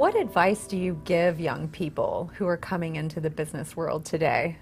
What advice do you give young people who are coming into the business world today?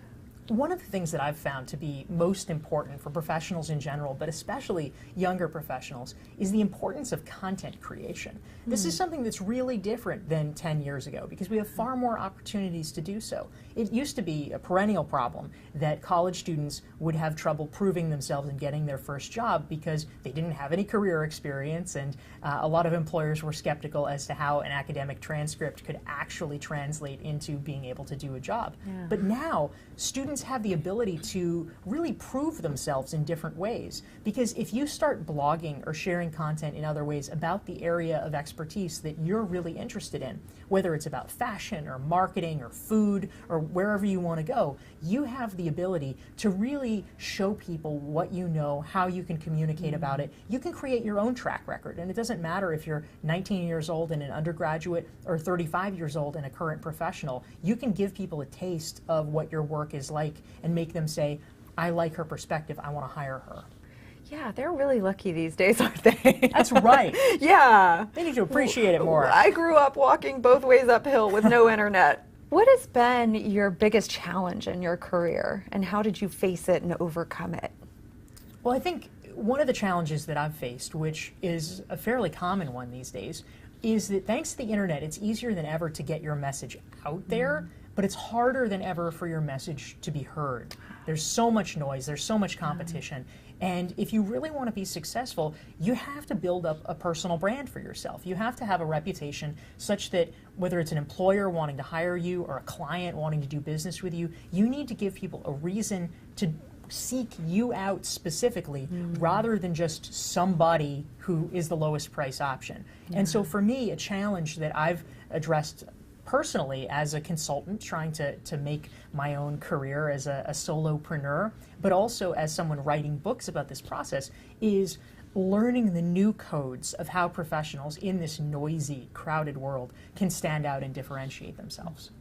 One of the things that I've found to be most important for professionals in general, but especially younger professionals, is the importance of content creation. This is something that's really different than 10 years ago because we have far more opportunities to do so. It used to be a perennial problem that college students would have trouble proving themselves and getting their first job because they didn't have any career experience, and a lot of employers were skeptical as to how an academic transcript could actually translate into being able to do a job. But now, students have the ability to really prove themselves in different ways, because if you start blogging or sharing content in other ways about the area of expertise that you're really interested in, whether it's about fashion or marketing or food or wherever you want to go, you have the ability to really show people what you know, how you can communicate about it. You can create your own track record, and it doesn't matter if you're 19 years old and an undergraduate or 35 years old and a current professional. You can give people a taste of what your work is like and make them say, I like her perspective, I want to hire her. Yeah, they're really lucky these days, aren't they? That's right. Yeah. They need to appreciate it more. I grew up walking both ways uphill with no internet. What has been your biggest challenge in your career, and how did you face it and overcome it? Well, I think one of the challenges that I've faced, which is a fairly common one these days, is that thanks to the internet, it's easier than ever to get your message out there, but it's harder than ever for your message to be heard. There's so much noise, there's so much competition, and if you really want to be successful, you have to build up a personal brand for yourself. You have to have a reputation such that whether it's an employer wanting to hire you or a client wanting to do business with you, you need to give people a reason to seek you out specifically rather than just somebody who is the lowest price option. And so for me, a challenge that I've addressed personally as a consultant trying to make my own career as a solopreneur, but also as someone writing books about this process, is learning the new codes of how professionals in this noisy, crowded world can stand out and differentiate themselves.